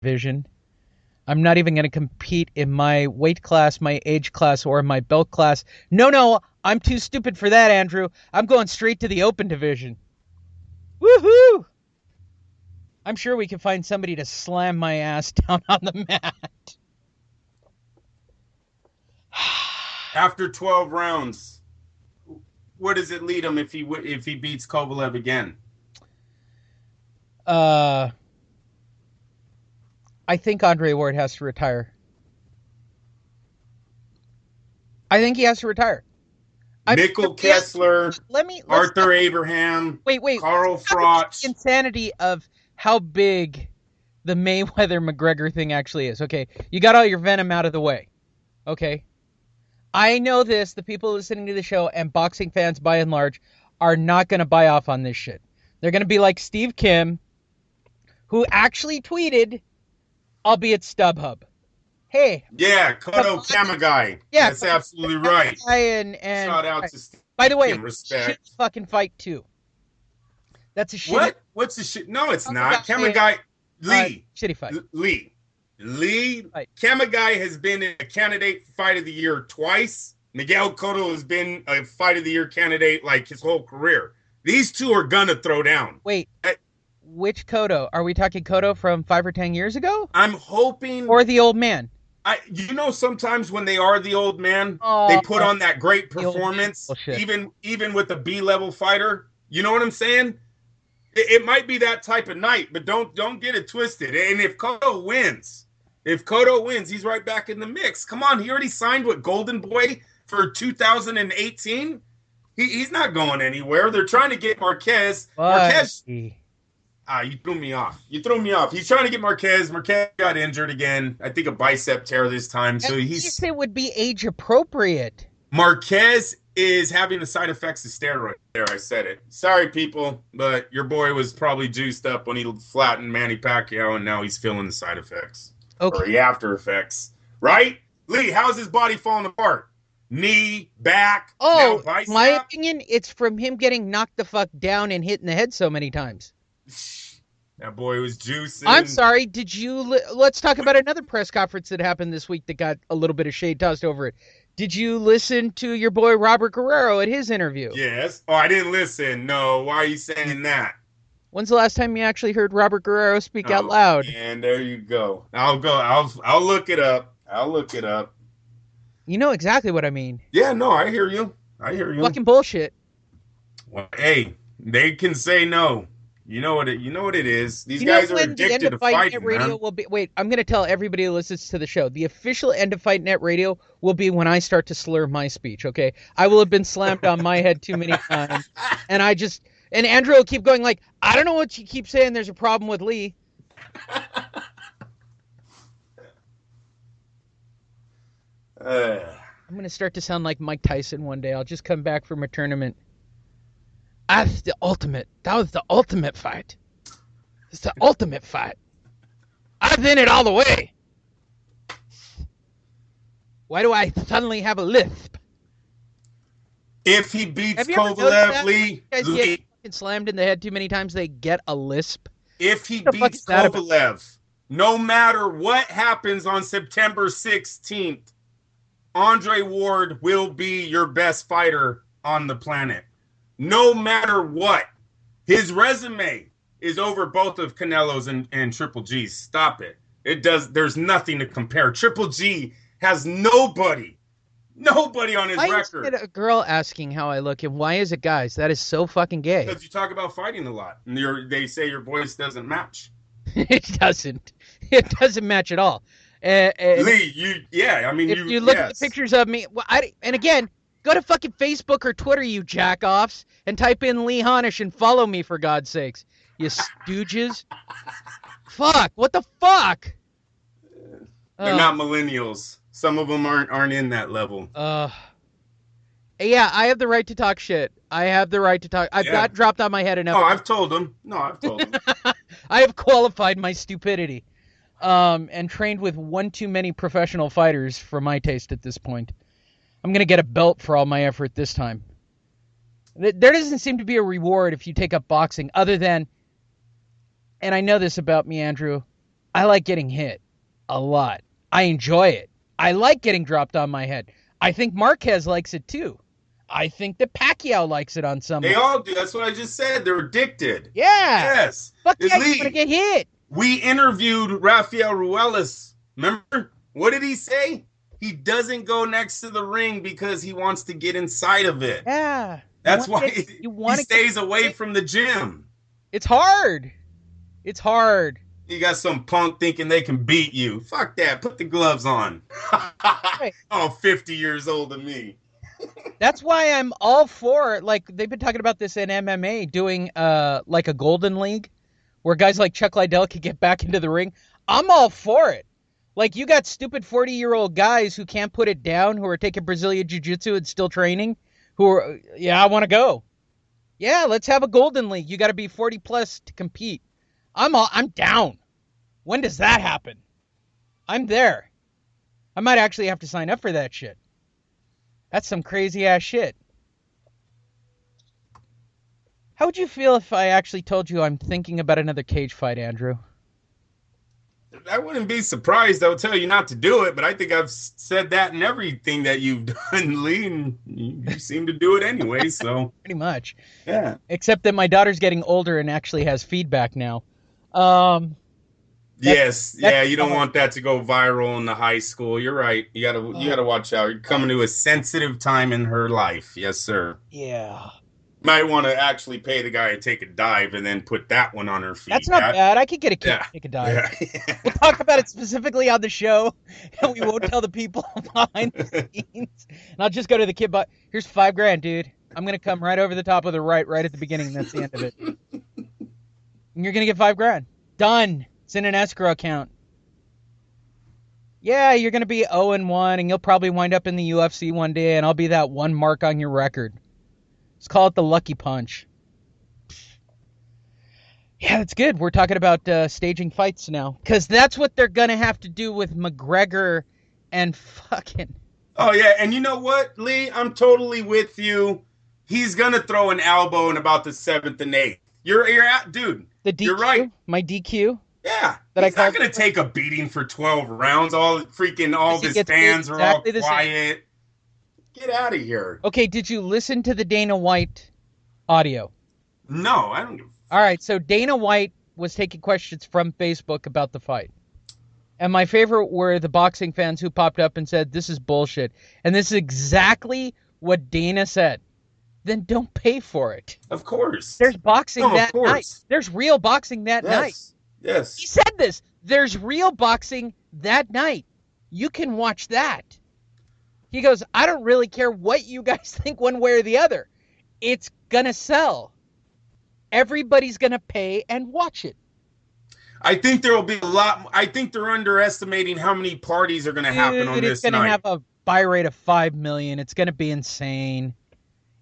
division. I'm not even going to compete in my weight class, my age class, or my belt class. No, I'm too stupid for that, Andrew. I'm going straight to the open division. Woohoo! I'm sure we can find somebody to slam my ass down on the mat. After 12 rounds, where does it lead him if he beats Kovalev again? I think Andre Ward has to retire. I think he has to retire. Mikkel Kessler, Arthur Abraham, Carl Froch. Insanity of how big the Mayweather-McGregor thing actually is. Okay, you got all your venom out of the way. Okay, I know this. The people listening to the show and boxing fans by and large are not going to buy off on this shit. They're going to be like Steve Kim, who actually tweeted, albeit StubHub, hey. Yeah, Kodo Kamagai. Yeah, that's absolutely right. And shout out to Steve. By the way, respect. Shit fucking fight too. That's a shit. What? What's the shit? No, it's not. Kamagai. Lee. Shitty fight. Lee. Kamagai has been a candidate for Fight of the Year twice. Miguel Cotto has been a Fight of the Year candidate like his whole career. These two are gonna throw down. Wait. Which Cotto? Are we talking Cotto from 5 or 10 years ago? I'm hoping. Or the old man? Sometimes when they are the old man, they put on that great performance, even with the B-level fighter. You know what I'm saying? It might be that type of night, but don't get it twisted. And if Cotto wins, he's right back in the mix. Come on, he already signed with Golden Boy for 2018. He's not going anywhere. They're trying to get Marquez. You threw me off. He's trying to get Marquez. Marquez got injured again. I think a bicep tear this time. So it would be age appropriate. Marquez is having the side effects of steroids. There, I said it. Sorry, people, but your boy was probably juiced up when he flattened Manny Pacquiao, and now he's feeling the side effects. Okay. Or the after effects. Right? Lee, how's his body falling apart? Knee, back, now bicep? My opinion, it's from him getting knocked the fuck down and hit in the head so many times. That boy was juicing. I'm sorry. Let's talk about another press conference that happened this week that got a little bit of shade tossed over it. Did you listen to your boy Robert Guerrero at his interview? Yes. Oh, I didn't listen. No. Why are you saying that? When's the last time you actually heard Robert Guerrero speak out loud? And there you go. I'll look it up. You know exactly what I mean. Yeah, no, I hear you. Fucking bullshit. Well, hey, they can say no. You know what it is. These guys are addicted to fighting, radio will be. Wait, I'm going to tell everybody who listens to the show. The official end of Fight Net Radio will be when I start to slur my speech, okay? I will have been slammed on my head too many times. And Andrew will keep going like, I don't know what you keep saying. There's a problem with Lee. I'm going to start to sound like Mike Tyson one day. I'll just come back from a tournament. That's the ultimate. That was the ultimate fight. It's the ultimate fight. I was in it all the way. Why do I suddenly have a lisp? If he beats Kovalev, Lee get slammed in the head too many times, they get a lisp. If he beats Kovalev, no matter what happens on September 16th, Andre Ward will be your best fighter on the planet. No matter what. His resume is over both of Canelo's and Triple G's. Stop it. There's nothing to compare. Triple G has nobody on his record. Why is it a girl asking how I look, and why is it guys? That is so fucking gay. Because you talk about fighting a lot, and they say your voice doesn't match. It doesn't. It doesn't match at all. Lee, if you look at the pictures of me, and again, go to fucking Facebook or Twitter, you jack-offs, and type in Lee Honish and follow me, for God's sakes. You stooges. Fuck, what the fuck? They're not millennials. Some of them aren't in that level. Yeah, I have the right to talk shit. I have the right to talk. I've got dropped on my head enough. Oh, I've told them. I have qualified my stupidity. And trained with one too many professional fighters for my taste at this point. I'm going to get a belt for all my effort this time. There doesn't seem to be a reward if you take up boxing other than, and I know this about me, Andrew, I like getting hit a lot. I enjoy it. I like getting dropped on my head. I think Marquez likes it too. I think that Pacquiao likes it on some They level. all do. That's what I just said. They're addicted. Yeah. Yes. Fuck Is yeah, you want to Lee. get hit. We interviewed Rafael Ruelas. Remember? What did he say? He doesn't go next to the ring because he wants to get inside of it. Yeah. That's why he to stays away from the gym. It's hard. It's hard. You got some punk thinking they can beat you. Fuck that. Put the gloves on. Right. Oh, 50 years old to me. That's why I'm all for, like, they've been talking about this in MMA, doing like a golden league where guys like Chuck Liddell could get back into the ring. I'm all for it. Like, you got stupid 40-year-old guys who can't put it down, who are taking Brazilian Jiu-Jitsu and still training, who are, yeah, I want to go. Yeah, let's have a golden league. You got to be 40 plus to compete. I'm down. When does that happen? I'm there. I might actually have to sign up for that shit. That's some crazy ass shit. How would you feel if I actually told you I'm thinking about another cage fight, Andrew? I wouldn't be surprised. I'll tell you not to do it, but I think I've said that in everything that you've done, Lee, and you seem to do it anyway, so. Pretty much. Yeah. Except that my daughter's getting older and actually has feedback now. Yes, yeah, you don't want that to go viral in the high school. You're right. You gotta watch out. You're coming to a sensitive time in her life. Yes, sir. Yeah. Might want to actually pay the guy to take a dive and then put that one on her feet. That's not bad. I could get a kid to take a dive. Yeah. We'll talk about it specifically on the show, and we won't tell the people behind the scenes. And I'll just go to the kid, but here's $5,000, dude. I'm gonna come right over the top of the right at the beginning, and that's the end of it. And you're gonna get $5,000. Done. It's in an escrow account. Yeah, you're gonna be 0-1, and you'll probably wind up in the UFC one day, and I'll be that one mark on your record. Let's call it the lucky punch. Yeah, that's good. We're talking about staging fights now. Because that's what they're going to have to do with McGregor and fucking... Oh, yeah. And you know what, Lee? I'm totally with you. He's going to throw an elbow in about the 7th and 8th. You're out, dude. The DQ? You're right. My DQ? Yeah. He's not going to take a beating for 12 rounds. All of his fans are all quiet. Get out of here. Okay, did you listen to the Dana White audio? No, I don't give a... All right, so Dana White was taking questions from Facebook about the fight. And my favorite were the boxing fans who popped up and said, this is bullshit. And this is exactly what Dana said. Then don't pay for it. Of course. There's boxing that night. There's real boxing that night. Yes. He said this. There's real boxing that night. You can watch that. He goes, I don't really care what you guys think one way or the other. It's going to sell. Everybody's going to pay and watch it. I think there will be a lot. I think they're underestimating how many parties are going to happen on this night. It's going to have a buy rate of 5 million. It's going to be insane.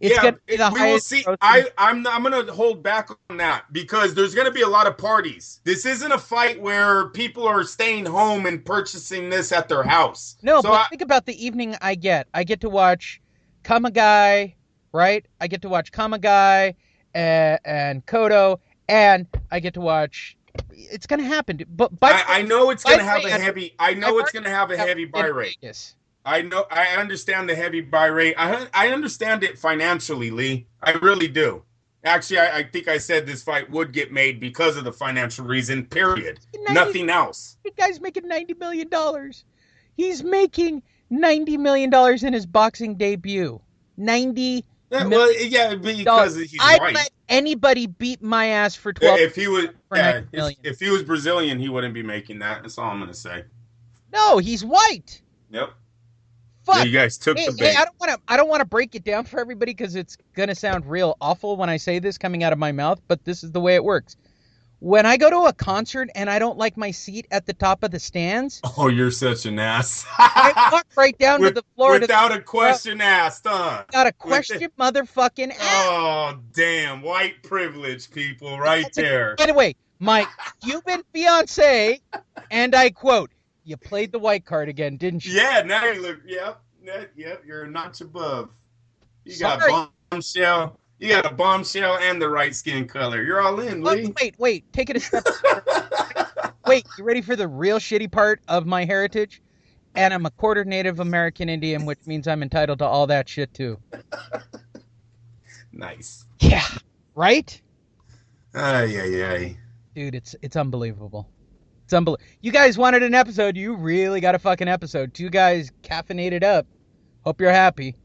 It's going to be the we will see. I'm going to hold back on that because there's going to be a lot of parties. This isn't a fight where people are staying home and purchasing this at their house. No, so but think about the evening I get. I get to watch Kamagai, right? I get to watch Kamagai and Cotto, and I get to watch. It's going to happen. But I know it's going to have a heavy. I know it's going to have a heavy buy rate. Vegas. I know. I understand the heavy buy rate. I understand it financially, Lee. I really do. Actually, I think I said this fight would get made because of the financial reason, period. Nothing else. The guy's making $90 million. He's making $90 million in his boxing debut. $90 million. Well, yeah, because he's I'd white. let anybody beat my ass for 12 If he was, if he was Brazilian, he wouldn't be making that. That's all I'm going to say. No, he's white. Yep. Fuck. So you guys took the bait. Hey, I don't want to break it down for everybody because it's gonna sound real awful when I say this coming out of my mouth, but this is the way it works. When I go to a concert and I don't like my seat at the top of the stands, oh, you're such an ass. I walk right down to the floor without a question asked, huh? Without a question, motherfucking asked. Oh, damn, white privilege, people, right there. Anyway, my Cuban fiance, and I quote. You played the white card again, didn't you? Yeah, now you look. Yep, you're a notch above. You got bombshell. You got a bombshell and the right skin color. You're all in, Lee. Wait. Take it a step further. Wait, you ready for the real shitty part of my heritage? And I'm a quarter Native American Indian, which means I'm entitled to all that shit too. Nice. Yeah, right? Ay. Dude, it's unbelievable. It's unbelievable. You guys wanted an episode. You really got a fucking episode. 2 guys caffeinated up. Hope you're happy.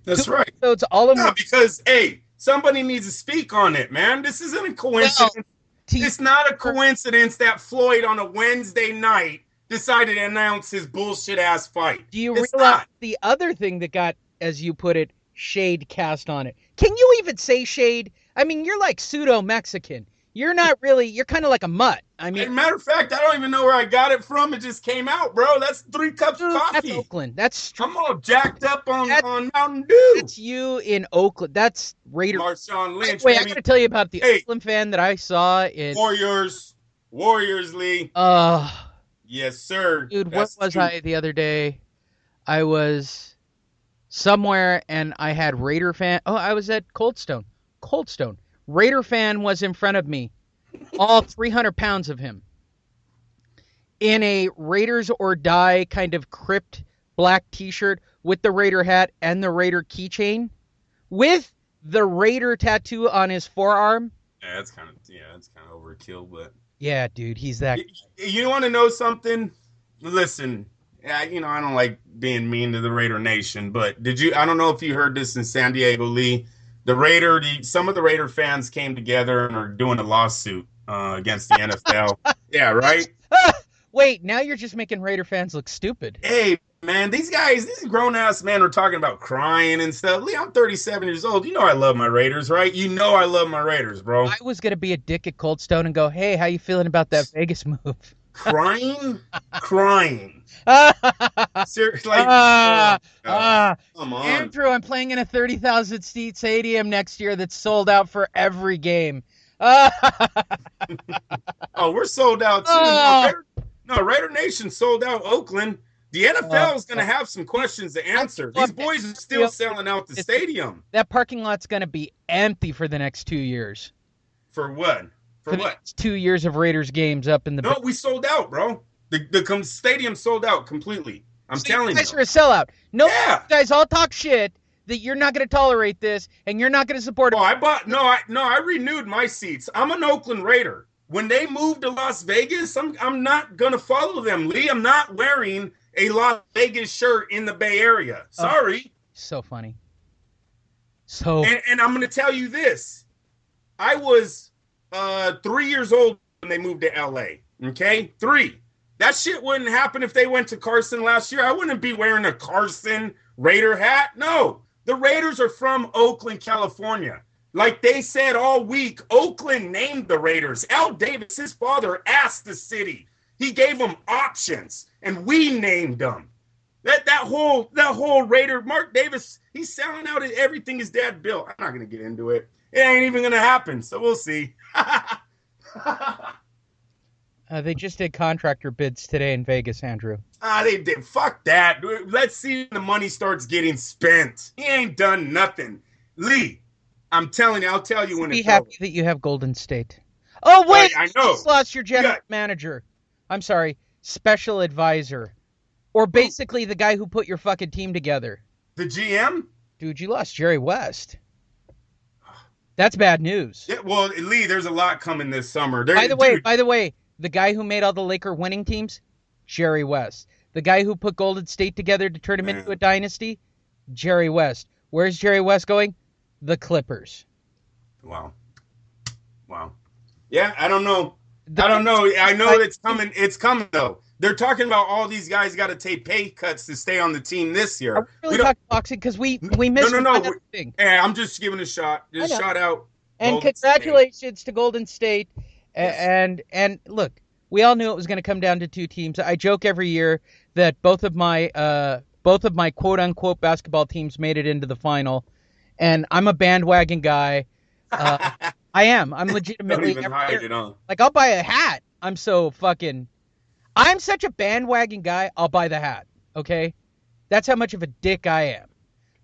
That's 2 right. episodes all in one. Because, hey, somebody needs to speak on it, man. This isn't a coincidence. Well, it's not a coincidence that Floyd on a Wednesday night decided to announce his bullshit ass fight. Do you realize the other thing that got, as you put it, shade cast on it? Can you even say shade? I mean, you're like pseudo-Mexican. You're not really, you're kind of like a mutt. I mean, as a matter of fact, I don't even know where I got it from. It just came out, bro. That's 3 cups of coffee. That's Oakland. That's I'm all jacked up on Mountain Dew. That's you in Oakland. That's Raider. Marshawn Lynch. Wait, I got to tell you about the Oakland fan that I saw in Warriors, Lee. Yes, sir. Dude, what was I the other day? I was somewhere and I had Raider fan. Oh, I was at Cold Stone. Raider fan was in front of me. All 300 pounds of him. In a Raiders or Die kind of crypt black t-shirt with the Raider hat and the Raider keychain. With the Raider tattoo on his forearm. Yeah, that's kind of overkill, but... Yeah, dude, he's that. You want to know something? Listen, I don't like being mean to the Raider Nation, but I don't know if you heard this in San Diego, Lee. Some of the Raider fans came together and are doing a lawsuit against the NFL. Yeah, right? Wait, now you're just making Raider fans look stupid. Hey, man, these grown-ass men are talking about crying and stuff. Lee, I'm 37 years old. You know I love my Raiders, right? You know I love my Raiders, bro. I was going to be a dick at Cold Stone and go, hey, how you feeling about that Vegas move? Crying? Seriously, come on. Andrew, I'm playing in a 30,000-seat stadium next year that's sold out for every game. Oh, we're sold out too. No, Raider Nation sold out Oakland. The NFL is going to have some questions to answer. These boys are still selling out the stadium. That parking lot's going to be empty for the next 2 years. For what? For what? Next 2 years of Raiders games up in the... No, we sold out, bro. The stadium sold out completely. I'm telling you. You guys are a sellout. No, you guys all talk shit that you're not going to tolerate this and you're not going to support it. I renewed my seats. I'm an Oakland Raider. When they moved to Las Vegas, I'm not going to follow them, Lee. I'm not wearing a Las Vegas shirt in the Bay Area. Sorry. So funny. And I'm going to tell you this. I was 3 years old when they moved to LA. Okay? 3. That shit wouldn't happen if they went to Carson last year. I wouldn't be wearing a Carson Raider hat. No. The Raiders are from Oakland, California. Like they said all week, Oakland named the Raiders. Al Davis, his father, asked the city. He gave them options, and we named them. That whole Raider, Mark Davis, he's selling out everything his dad built. I'm not going to get into it. It ain't even going to happen, so we'll see. They just did contractor bids today in Vegas, Andrew. They did. Fuck that. Let's see when the money starts getting spent. He ain't done nothing. Lee, I'll tell you when it's be happy that you have Golden State. Oh, wait. I know. You just lost your general manager. I'm sorry. Special advisor. Or basically the guy who put your fucking team together. The GM? Dude, you lost Jerry West. That's bad news. Yeah, well, Lee, there's a lot coming this summer. By the way, the guy who made all the Laker winning teams, Jerry West. The guy who put Golden State together to turn him into a dynasty, Jerry West. Where's Jerry West going? The Clippers. Wow. Yeah, I don't know. I know it's coming. It's coming, though. They're talking about all these guys got to take pay cuts to stay on the team this year. Are we really talking boxing? Because we missed everything. Yeah, I'm just giving a shot. Just shout out. And congratulations to Golden State. Yes. And look, we all knew it was going to come down to 2 teams. I joke every year that both of my quote unquote basketball teams made it into the final, and I'm a bandwagon guy. I am. I'm legitimately. Don't even hide it on. Like I'll buy a hat. I'm such a bandwagon guy. I'll buy the hat. Okay, that's how much of a dick I am.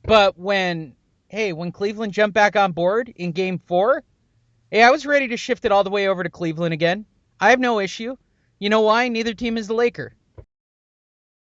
But when Cleveland jumped back on board in Game 4. Hey, I was ready to shift it all the way over to Cleveland again. I have no issue. You know why? Neither team is the Laker.